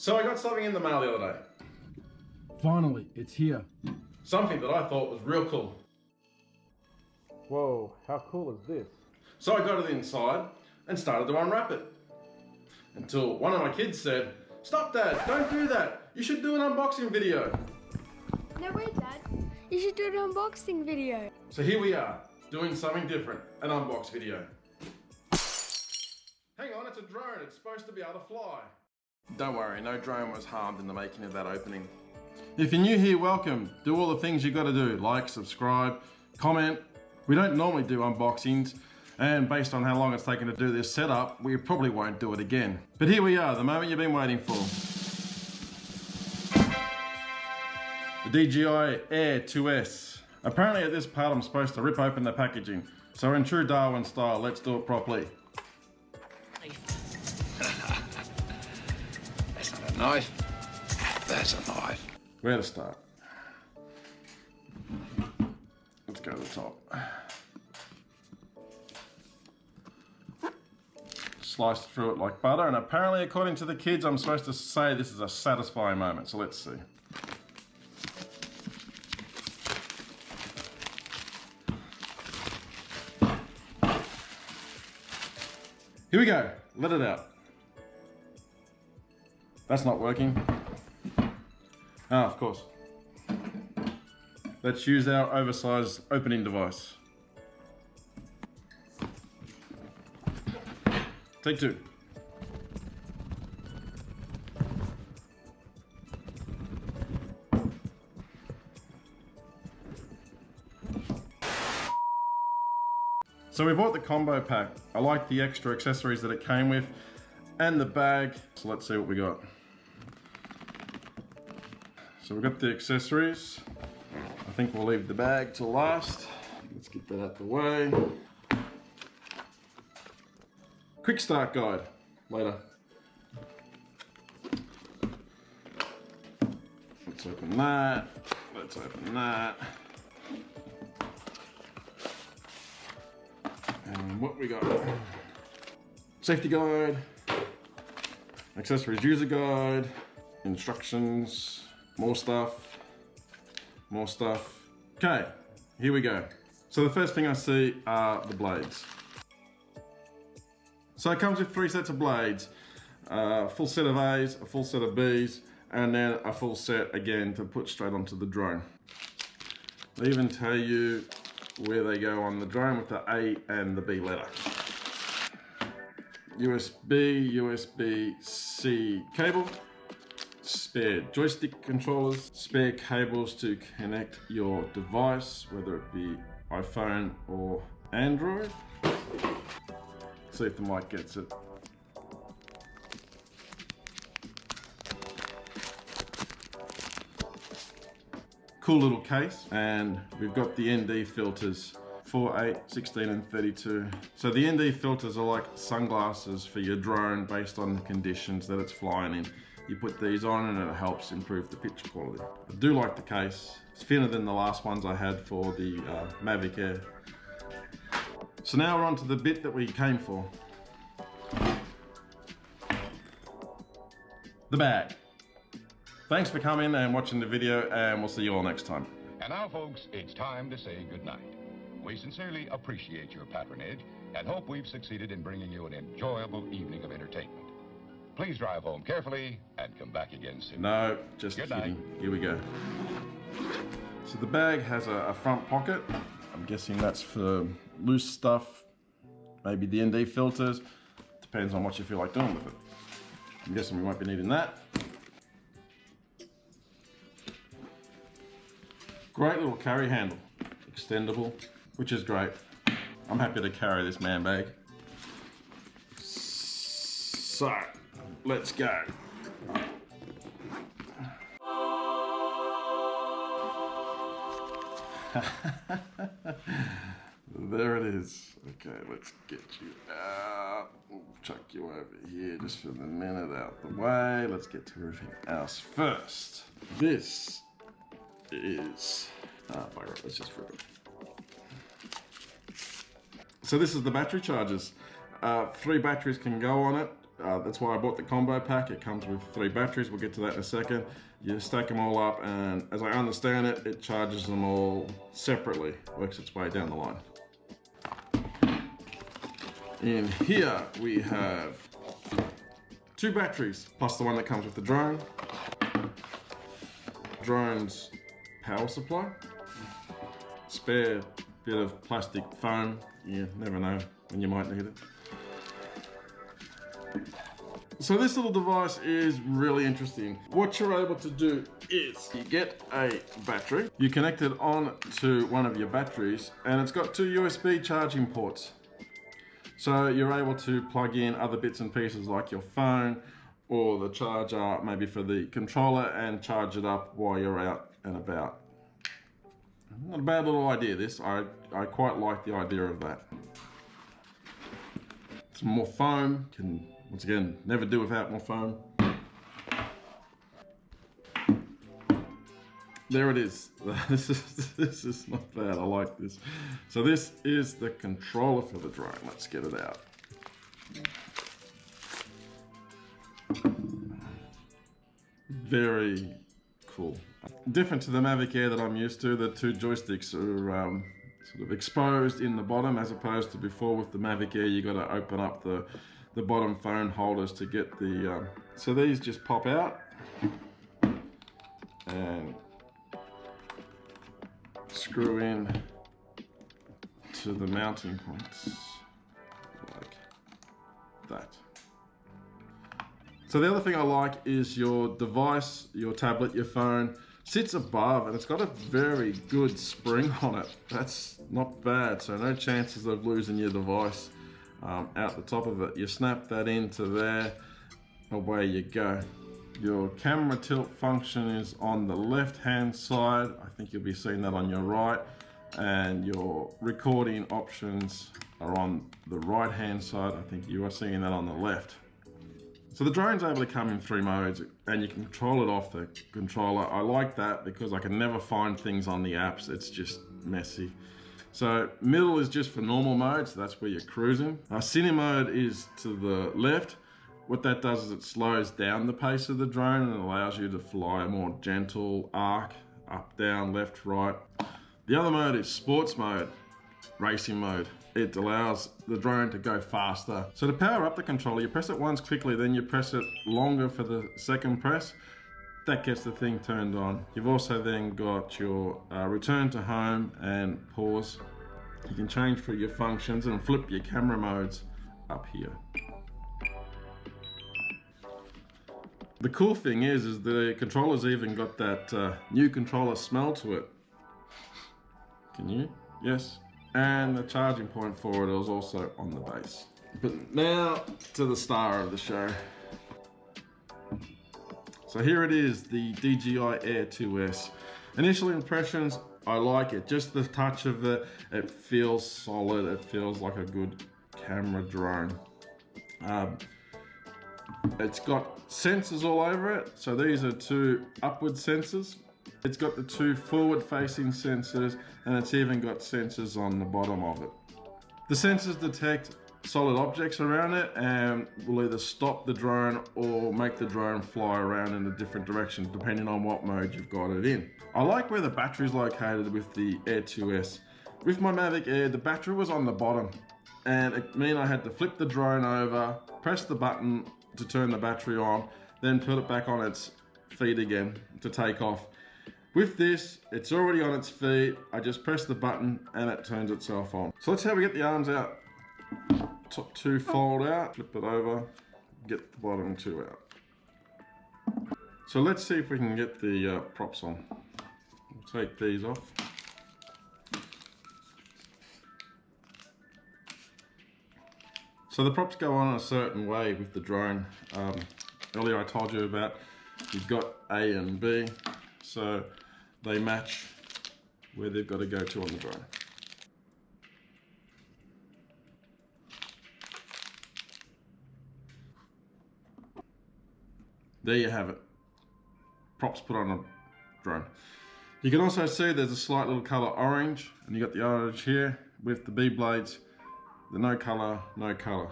So I got something in the mail the other day. Finally, it's here. Something that I thought was real cool. Whoa, how cool is this? So I got it inside and started to unwrap it. Until one of my kids said, "Stop Dad, don't do that. You should do an unboxing video." No way, Dad. You should do an unboxing video. So here we are, doing something different, an unbox video. Hang on, it's a drone. It's supposed to be able to fly. Don't worry, no drone was harmed in the making of that opening. If you're new here, welcome. Do all the things you gotta do, like, subscribe, comment. We don't normally do unboxings, and based on how long it's taken to do this setup, we probably won't do it again. But here we are, the moment you've been waiting for. The DJI Air 2S. Apparently at this part I'm supposed to rip open the packaging. So in true Darwin style, let's do it properly. That's not a knife. That's a knife. Where to start? Let's go to the top. Sliced through it like butter, and apparently according to the kids I'm supposed to say this is a satisfying moment, so let's see. Here we go, let it out. That's not working. Ah, of course. Let's use our oversized opening device. Take two. So we bought the combo pack. I like the extra accessories that it came with and the bag. So let's see what we got. So we've got the accessories. I think we'll leave the bag till last. Let's get that out the way. Quick start guide, later. Let's open that. Let's open that. And what we got? Safety guide, accessories user guide, instructions, more stuff, more stuff. Okay, here we go. So the first thing I see are the blades. So it comes with 3 sets of blades, a full set of A's, a full set of B's, and then a full set again to put straight onto the drone. They even tell you where they go on the drone with the A and the B letter. USB, USB-C cable, spare joystick controllers, spare cables to connect your device, whether it be iPhone or Android. See if the mic gets it. Cool little case, and we've got the ND filters, 4, 8, 16 and 32. So the ND filters are like sunglasses for your drone based on the conditions that it's flying in. You put these on and it helps improve the picture quality. I do like the case. It's thinner than the last ones I had for the Mavic Air. So now we're on to the bit that we came for. The bag. Thanks for coming and watching the video, and we'll see you all next time. And now, folks, it's time to say goodnight. We sincerely appreciate your patronage and hope we've succeeded in bringing you an enjoyable evening of entertainment. Please drive home carefully and come back again soon. No, just Good kidding. night. Here we go. So the bag has a front pocket. I'm guessing that's for loose stuff, maybe the ND filters. Depends on what you feel like doing with it. I'm guessing we won't be needing that. Great little carry handle, extendable, which is great. I'm happy to carry this man bag. So, let's go. There it is. Okay, let's get you out. We'll chuck you over here just for the minute out the way. Let's get to everything else first. This is, bugger it, let's just rip it. So this is the battery chargers. 3 batteries can go on it. That's why I bought the combo pack. It comes with 3 batteries. We'll get to that in a second. You stack them all up, and as I understand it, it charges them all separately, works its way down the line. In here we have 2 batteries, plus the one that comes with the drone. Drone's power supply. Spare bit of plastic foam. You never know when you might need it. So this little device is really interesting. What you're able to do is you get a battery, you connect it on to one of your batteries, and it's got 2 USB charging ports. So you're able to plug in other bits and pieces like your phone or the charger maybe for the controller and charge it up while you're out and about. Not a bad little idea this. I quite like the idea of that. Some more foam. Can, once again, never do without more foam. There it is. This is not bad. I like this. So this is the controller for the drone. Let's get it out. Very cool. Different to the Mavic Air that I'm used to, the 2 joysticks are sort of exposed in the bottom, as opposed to before with the Mavic Air you got to open up the bottom phone holders to get the... So these just pop out and screw in to the mounting points like that. So the other thing I like is your device, your tablet, your phone sits above, and it's got a very good spring on it. That's not bad, so no chances of losing your device out the top of it. You snap that into there, away you go. Your camera tilt function is on the left hand side. I think you'll be seeing that on your right, and your recording options are on the right hand side. I think you are seeing that on the left. So the drone's able to come in 3 modes, and you can control it off the controller. I like that because I can never find things on the apps. It's just messy. So middle is just for normal mode, so that's where you're cruising. Cine mode is to the left. What that does is it slows down the pace of the drone and allows you to fly a more gentle arc, up, down, left, right. The other mode is sports mode, racing mode. It allows the drone to go faster. So to power up the controller, you press it once quickly, then you press it longer for the second press. That gets the thing turned on. You've also then got your return to home and pause. You can change for your functions and flip your camera modes up here. The cool thing is the controller's even got that new controller smell to it. Can you? Yes. And the charging point for it is also on the base. But now to the star of the show. So here it is, the DJI Air 2S. Initial impressions, I like it. Just the touch of it feels solid. It feels like a good camera drone. It's got sensors all over it. So these are 2 upward sensors. It's got the 2 forward-facing sensors, and it's even got sensors on the bottom of it. The sensors detect solid objects around it and will either stop the drone or make the drone fly around in a different direction, depending on what mode you've got it in. I like where the battery is located with the Air 2S. With my Mavic Air, the battery was on the bottom, and it meant I had to flip the drone over, press the button to turn the battery on, then put it back on its feet again to take off. With this, it's already on its feet. I just press the button and it turns itself on. So let's see how we get the arms out. Top 2 fold out, flip it over, get the bottom 2 out. So let's see if we can get the props on. We'll take these off. So the props go on a certain way with the drone. Earlier I told you about, you've got A and B. So they match where they've got to go to on the drone. There you have it. Props put on a drone. You can also see there's a slight little color orange, and you got the orange here with the B blades. The no color.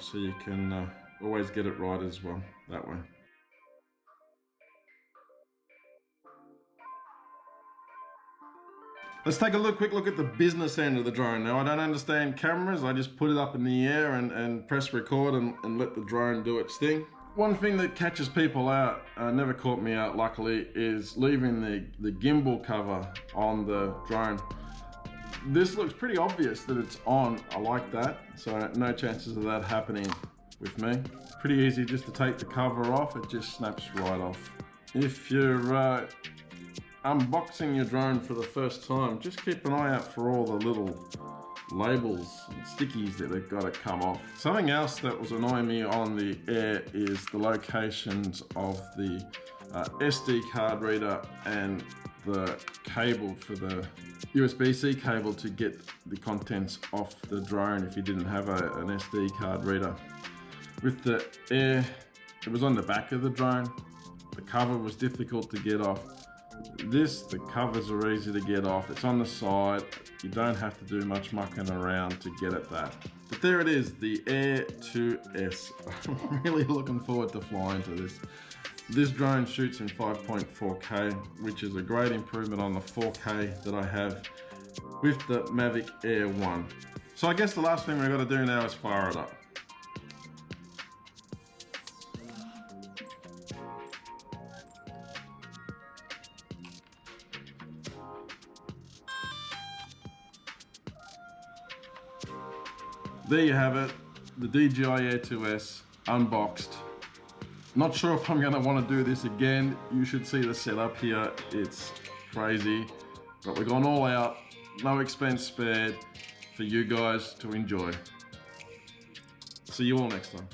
So you can always get it right as well that way. Let's take a quick look at the business end of the drone. Now, I don't understand cameras. I just put it up in the air and press record and let the drone do its thing. One thing that catches people out, never caught me out luckily, is leaving the gimbal cover on the drone. This looks pretty obvious that it's on. I like that. So no chances of that happening with me. Pretty easy just to take the cover off. It just snaps right off. If you're unboxing your drone for the first time, just keep an eye out for all the little labels and stickies that have got to come off. Something else that was annoying me on the Air is the locations of the SD card reader and the cable for the USB-C cable to get the contents off the drone if you didn't have an SD card reader. With the Air, it was on the back of the drone. The cover was difficult to get off. The covers are easy to get off. It's on the side. You don't have to do much mucking around to get at that. But there it is, the Air 2S. I'm really looking forward to flying to this. This drone shoots in 5.4K, which is a great improvement on the 4K that I have with the Mavic Air 1. So I guess the last thing we've got to do now is fire it up. There you have it, the DJI Air 2S unboxed. Not sure if I'm gonna want to do this again. You should see the setup here, it's crazy. But we've gone all out, no expense spared for you guys to enjoy. See you all next time.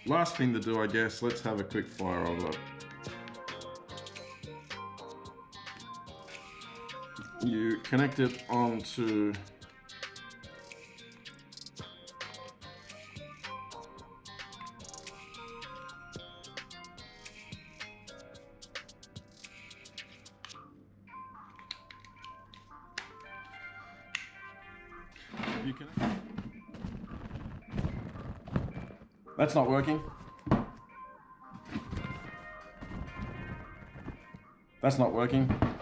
Last thing to do, I guess, let's have a quick fire of it. You connect it onto That's not working. That's not working.